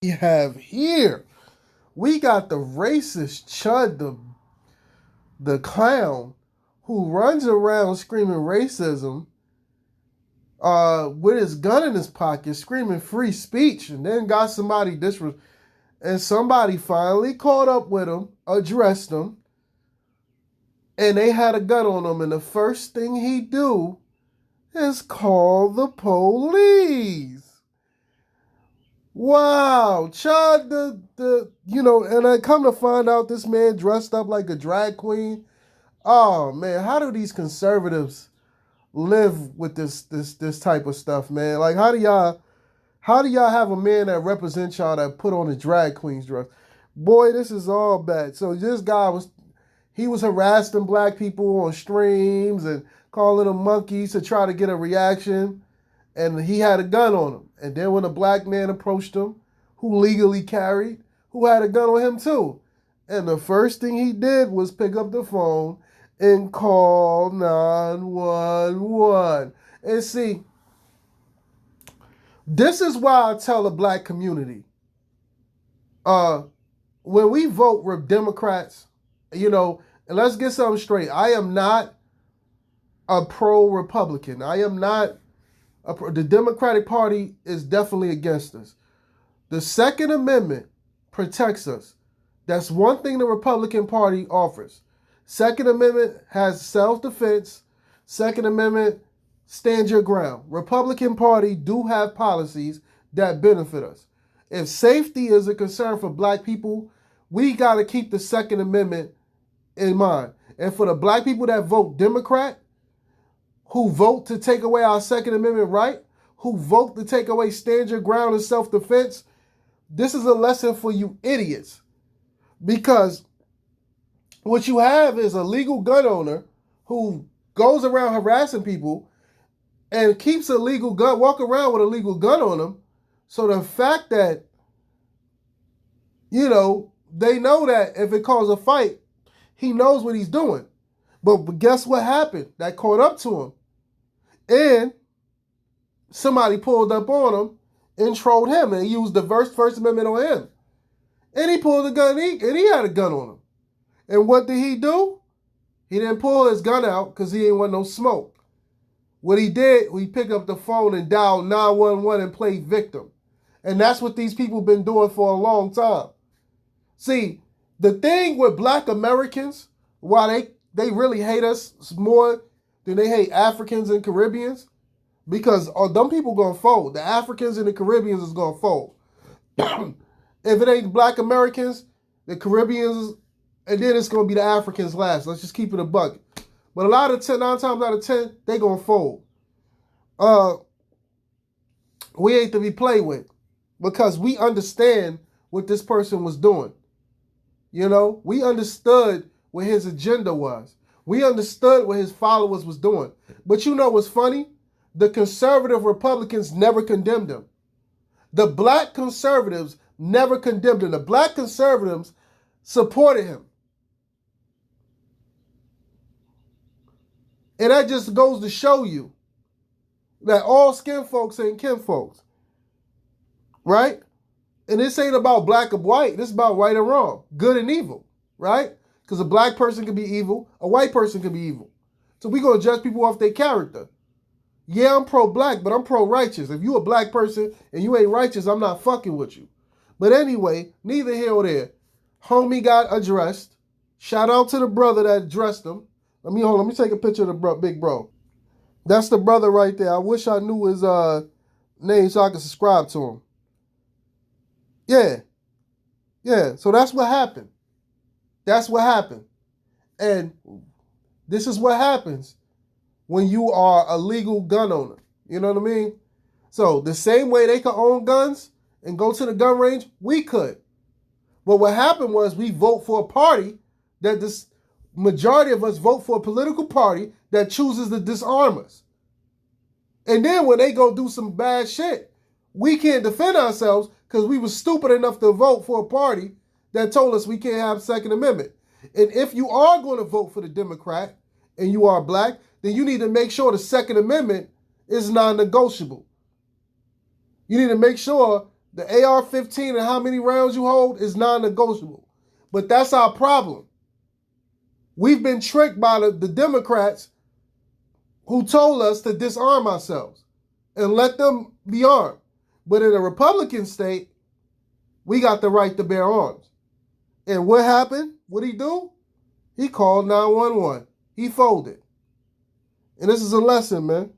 We have here. We got the racist Chud the clown who runs around screaming racism with his gun in his pocket, screaming free speech, and then got somebody and somebody finally caught up with him, addressed him, and they had a gun on him, and the first thing he do is call the police. Wow, Chud and I come to find out this man dressed up like a drag queen. Oh man, how do these conservatives live with this type of stuff, man? Like how do y'all have a man that represents y'all that put on a drag queen's dress? Boy, this is all bad. So this guy was harassing black people on streams and calling them monkeys to try to get a reaction, and he had a gun on him. And then when a black man approached him, who legally carried, who had a gun on him too. And the first thing he did was pick up the phone and call 911. And see, this is why I tell the black community, when we vote for Democrats, and let's get something straight. I am not a pro-Republican. I am not the Democratic Party is definitely against us. The Second Amendment protects us. That's one thing the Republican Party offers. Second Amendment has self-defense. Second Amendment stands your ground. Republican Party do have policies that benefit us. If safety is a concern for black people, we got to keep the Second Amendment in mind. And for the black people that vote Democrat, who vote to take away our Second Amendment right, who vote to take away stand your ground and self-defense, this is a lesson for you idiots. Because what you have is a legal gun owner who goes around harassing people and keeps a legal gun, walk around with a legal gun on him. So the fact that, they know that if it causes a fight, he knows what he's doing. But guess what happened? That caught up to him. And somebody pulled up on him and trolled him and used the First Amendment on him. And he pulled a gun, and he had a gun on him. And what did he do? He didn't pull his gun out because he didn't want no smoke. What he did, he picked up the phone and dialed 911 and played victim. And that's what these people been doing for a long time. See, the thing with black Americans, why they really hate us more than they hate Africans and Caribbeans, because them people gonna fold. The Africans and the Caribbeans is gonna fold. If it ain't black Americans, the Caribbeans, and then it's gonna be the Africans last. Let's just keep it a buck. But 9 times out of 10, they gonna fold. We ain't to be played with because we understand what this person was doing. We understood what his agenda was. We understood what his followers was doing. But you know what's funny? The conservative Republicans never condemned him. The black conservatives never condemned him. The black conservatives supported him. And that just goes to show you that all skin folks ain't kin folks. Right? And this ain't about black or white. This is about right or wrong, good and evil. Right? Because a black person can be evil, a white person can be evil. So we're going to judge people off their character. Yeah, I'm pro-black, but I'm pro-righteous. If you a black person and you ain't righteous, I'm not fucking with you. But anyway, neither here or there. Homie got addressed. Shout out to the brother that addressed him. Let me take a picture of the big bro. That's the brother right there. I wish I knew his name so I could subscribe to him. Yeah. So that's what happened. That's what happened. And this is what happens when you are a legal gun owner. You know what I mean? So the same way they could own guns and go to the gun range, we could. But what happened was we vote for a party that this majority of us vote for a political party that chooses to disarm us. And then when they go do some bad shit, we can't defend ourselves because we were stupid enough to vote for a party that told us we can't have Second Amendment. And if you are going to vote for the Democrat and you are black, then you need to make sure the Second Amendment is non-negotiable. You need to make sure The AR-15 and how many rounds you hold is non-negotiable. But that's our problem. We've been tricked by the Democrats who told us to disarm ourselves and let them be armed. But in a Republican state, we got the right to bear arms. And what happened? What'd he do? He called 911. He folded. And this is a lesson, man.